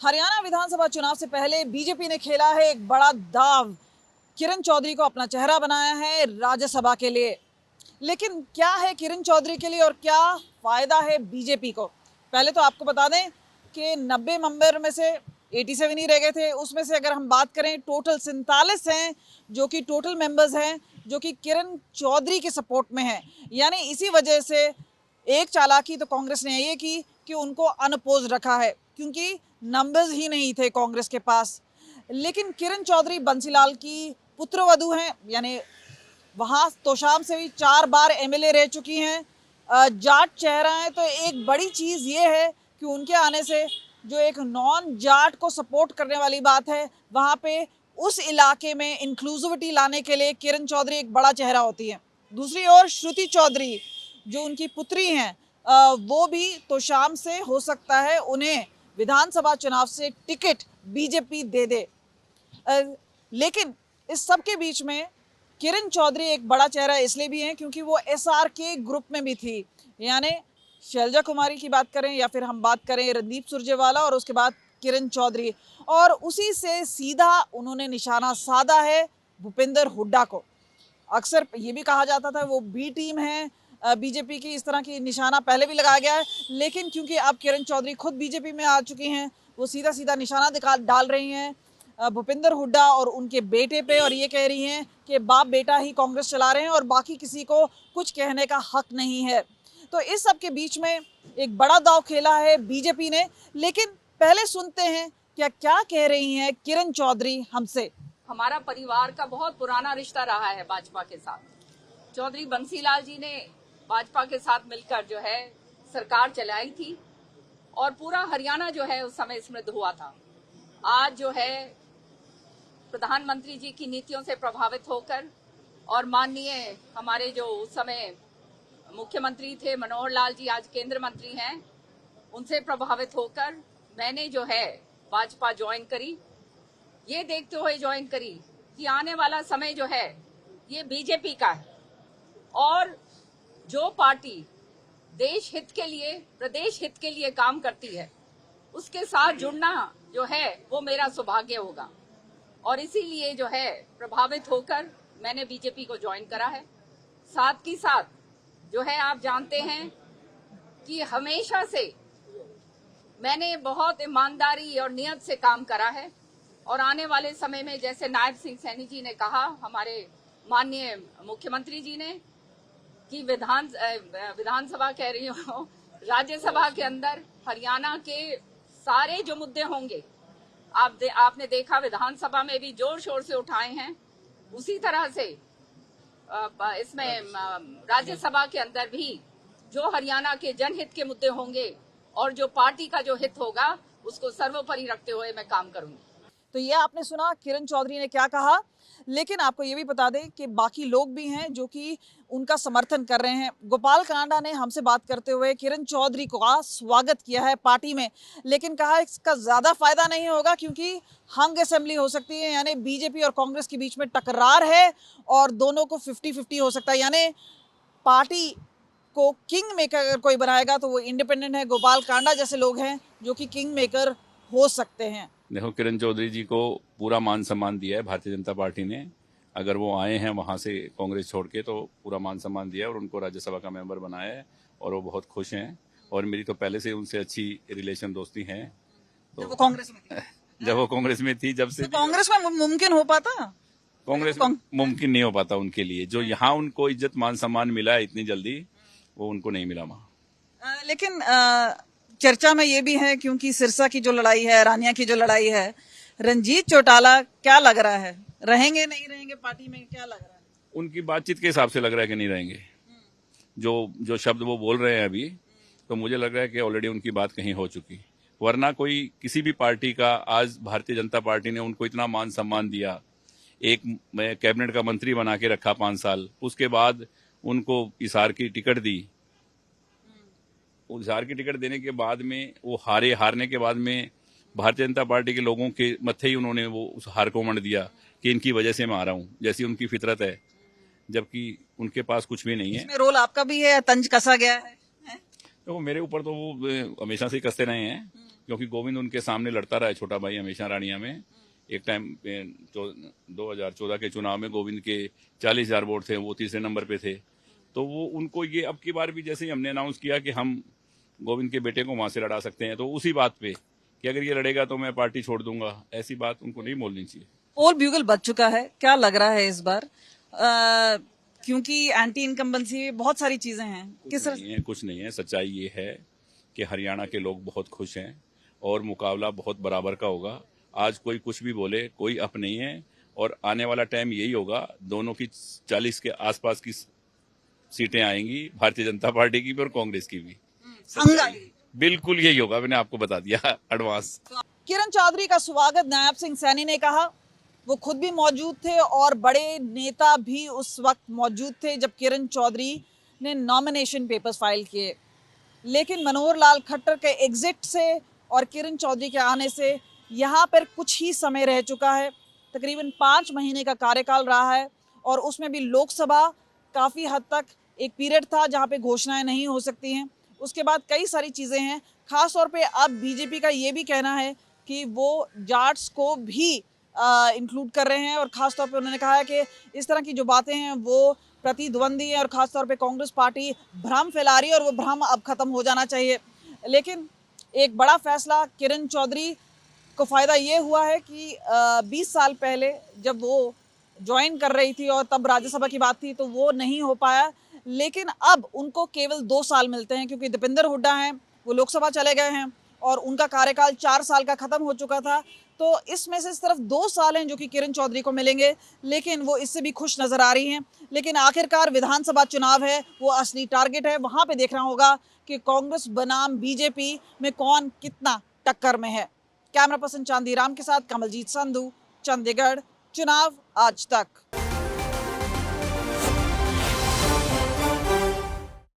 हरियाणा विधानसभा चुनाव से पहले बीजेपी ने खेला है एक बड़ा दाव। किरण चौधरी को अपना चेहरा बनाया है राज्यसभा के लिए। लेकिन क्या है किरण चौधरी के लिए और क्या फायदा है बीजेपी को? पहले तो आपको बता दें कि 90 मेंबर में से 87 ही रह गए थे। उसमें से अगर हम बात करें टोटल 47 हैं जो कि टोटल मेंबर्स हैं जो कि किरण चौधरी के सपोर्ट में हैं। यानी इसी वजह से एक चालाकी तो कांग्रेस ने ये की कि उनको अनअपोज रखा है, क्योंकि नंबर्स ही नहीं थे कांग्रेस के पास। लेकिन किरण चौधरी बंसीलाल की पुत्रवधू हैं, यानी वहाँ तोशाम से भी 4 बार एमएलए रह चुकी हैं। जाट चेहरा है, तो एक बड़ी चीज़ ये है कि उनके आने से जो एक नॉन जाट को सपोर्ट करने वाली बात है, वहाँ पे उस इलाके में इंक्लूसिविटी लाने के लिए किरण चौधरी एक बड़ा चेहरा होती है। दूसरी ओर श्रुति चौधरी जो उनकी पुत्री हैं, वो भी तोशाम से हो सकता है उन्हें विधानसभा चुनाव से टिकट बीजेपी दे दे। लेकिन इस सब के बीच में किरण चौधरी एक बड़ा चेहरा इसलिए भी है क्योंकि वो एसआरके ग्रुप में भी थी। यानी शैलजा कुमारी की बात करें या फिर हम बात करें रणदीप सुरजेवाला और उसके बाद किरण चौधरी, और उसी से सीधा उन्होंने निशाना साधा है भूपेंद्र हुड्डा को। अक्सर ये भी कहा जाता था वो बी टीम है बीजेपी की, इस तरह की निशाना पहले भी लगाया गया है। लेकिन क्योंकि अब किरण चौधरी खुद बीजेपी में आ चुकी हैं, वो सीधा सीधा निशाना डाल रही हैं भूपेंद्र हुड्डा और उनके बेटे पे, और ये कह रही हैं कि बाप बेटा ही कांग्रेस चला रहे हैं और बाकी किसी को कुछ कहने का हक नहीं है। तो इस सब के बीच में एक बड़ा दाव खेला है बीजेपी ने। लेकिन पहले सुनते हैं क्या कह रही हैं किरण चौधरी हमसे। हमारा परिवार का बहुत पुराना रिश्ता रहा है भाजपा के साथ। चौधरी बंसीलाल जी ने भाजपा के साथ मिलकर जो है सरकार चलाई थी और पूरा हरियाणा जो है उस समय समृद्ध हुआ था। आज जो है प्रधानमंत्री जी की नीतियों से प्रभावित होकर और माननीय हमारे जो उस समय मुख्यमंत्री थे मनोहर लाल जी, आज केंद्र मंत्री हैं, उनसे प्रभावित होकर मैंने जो है भाजपा ज्वाइन करी। ये देखते हुए ज्वाइन करी कि आने वाला समय जो है ये बीजेपी का है और जो पार्टी देश हित के लिए, प्रदेश हित के लिए काम करती है, उसके साथ जुड़ना जो है वो मेरा सौभाग्य होगा। और इसीलिए जो है प्रभावित होकर मैंने बीजेपी को ज्वाइन करा है। साथ ही साथ जो है आप जानते हैं कि हमेशा से मैंने बहुत ईमानदारी और नियत से काम करा है और आने वाले समय में जैसे नायब सिंह सैनी जी ने कहा, हमारे माननीय मुख्यमंत्री जी ने, कि विधानसभा कह रही हूँ, राज्यसभा के अंदर हरियाणा के सारे जो मुद्दे होंगे, आपने देखा विधानसभा में भी जोर शोर से उठाए हैं, उसी तरह से इसमें राज्यसभा के अंदर भी जो हरियाणा के जनहित के मुद्दे होंगे और जो पार्टी का जो हित होगा उसको सर्वोपरि रखते हुए मैं काम करूंगी। तो ये आपने सुना किरण चौधरी ने क्या कहा। लेकिन आपको ये भी बता दें कि बाकी लोग भी हैं जो कि उनका समर्थन कर रहे हैं। गोपाल कांडा ने हमसे बात करते हुए किरण चौधरी का स्वागत किया है पार्टी में, लेकिन कहा इसका ज़्यादा फायदा नहीं होगा क्योंकि हंग असेंबली हो सकती है, यानी बीजेपी और कांग्रेस के बीच में टकरार है और दोनों को 50-50 हो सकता है। यानी पार्टी को किंग मेकर अगर कोई बनाएगा तो वो इंडिपेंडेंट है, गोपाल कांडा जैसे लोग हैं जो कि किंग मेकर हो सकते हैं। देखो, किरण चौधरी जी को पूरा मान सम्मान दिया है भारतीय जनता पार्टी ने। अगर वो आए हैं वहां से कांग्रेस छोड़ के तो पूरा मान सम्मान दिया है और उनको राज्यसभा का मेंबर बनाया है और वो बहुत खुश हैं। और मेरी तो पहले से उनसे अच्छी रिलेशन दोस्ती है। तो जब वो कांग्रेस में थी, जब वो कांग्रेस में थी, जब से तो कांग्रेस में मुमकिन हो पाता, कांग्रेस में मुमकिन नहीं हो पाता उनके लिए। जो यहाँ उनको इज्जत मान सम्मान मिला है इतनी जल्दी, वो उनको नहीं मिला वहाँ। लेकिन चर्चा में ये भी है क्योंकि सिरसा की जो लड़ाई है, रानिया की जो लड़ाई है, रंजीत चौटाला क्या लग रहा है, रहेंगे नहीं रहेंगे पार्टी में, क्या लग रहा है? उनकी बातचीत के हिसाब से लग रहा है कि नहीं रहेंगे। जो शब्द वो बोल रहे हैं अभी, तो मुझे लग रहा है कि ऑलरेडी उनकी बात कहीं हो चुकी। वरना कोई किसी भी पार्टी का, आज भारतीय जनता पार्टी ने उनको इतना मान सम्मान दिया, एक कैबिनेट का मंत्री बना के रखा 5 साल, उसके बाद उनको हिसार की टिकट दी। हिसार की टिकट देने के बाद में वो हारने के बाद में भारतीय जनता पार्टी के लोगों के मत्थे ही उन्होंने वो उस हार को मंड दिया कि इनकी वजह से मैं आ रहा हूँ, जैसी उनकी फितरत है, जबकि उनके पास कुछ भी नहीं है। इसमें रोल आपका भी है, तंज कसा गया है? तो मेरे ऊपर तो वो हमेशा से ही कसते रहे हैं, क्योंकि गोविंद उनके सामने लड़ता रहा है, छोटा भाई हमेशा रानिया में। एक टाइम 2014 के चुनाव में गोविंद के 40,000 वोट थे, वो तीसरे नंबर पे थे। तो वो उनको ये अब की बार भी जैसे ही हमने अनाउंस किया कि हम गोविंद के बेटे को वहां से लड़ा सकते हैं, तो उसी बात पे कि अगर ये लड़ेगा तो मैं पार्टी छोड़ दूंगा, ऐसी बात उनको नहीं बोलनी चाहिए। पोल ब्यूगल बच चुका है, क्या लग रहा है इस बार? क्योंकि एंटी इनकम्बेंसी बहुत सारी चीजें हैं, कुछ नहीं है। सच्चाई ये है कि हरियाणा के लोग बहुत खुश हैं और मुकाबला बहुत बराबर का होगा। आज कोई कुछ भी बोले, कोई अप नहीं है, और आने वाला टाइम यही होगा, दोनों की 40 के आसपास की सीटें आएंगी, भारतीय जनता पार्टी की भी और कांग्रेस की भी। बिल्कुल यही होगा, मैंने आपको बता दिया एडवांस। किरण चौधरी का स्वागत नायब सिंह सैनी ने कहा। वो खुद भी मौजूद थे और बड़े नेता भी उस वक्त मौजूद थे जब किरण चौधरी ने नॉमिनेशन पेपर्स फाइल किए। लेकिन मनोहर लाल खट्टर के एग्जिट से और किरण चौधरी के आने से यहाँ पर कुछ ही समय रह चुका है। तकरीबन 5 महीने का कार्यकाल रहा है और उसमें भी लोकसभा काफ़ी हद तक एक पीरियड था जहाँ पे घोषणाएं नहीं हो सकती हैं। उसके बाद कई सारी चीज़ें हैं। खास तौर पे अब बीजेपी का ये भी कहना है कि वो जाट्स को भी इंक्लूड कर रहे हैं, और ख़ास तौर पे उन्होंने कहा है कि इस तरह की जो बातें हैं वो प्रतिद्वंदी हैं, और ख़ास तौर पे कांग्रेस पार्टी भ्रम फैला रही है और वो भ्रम अब ख़त्म हो जाना चाहिए। लेकिन एक बड़ा फैसला किरण चौधरी को फ़ायदा ये हुआ है कि 20 साल पहले जब वो ज्वाइन कर रही थी और तब राज्यसभा की बात थी तो वो नहीं हो पाया, लेकिन अब उनको केवल 2 साल मिलते हैं क्योंकि दीपेंद्र हुड्डा हैं, वो लोकसभा चले गए हैं और उनका कार्यकाल 4 साल का ख़त्म हो चुका था। तो इसमें से सिर्फ 2 साल हैं जो कि किरण चौधरी को मिलेंगे, लेकिन वो इससे भी खुश नज़र आ रही हैं। लेकिन आखिरकार विधानसभा चुनाव है, वो असली टारगेट है, वहाँ पे देखना होगा कि कांग्रेस बनाम बीजेपी में कौन कितना टक्कर में है। कैमरा पर्सन चांदी राम के साथ कमलजीत संधू, चंडीगढ़। चुनाव आज तक।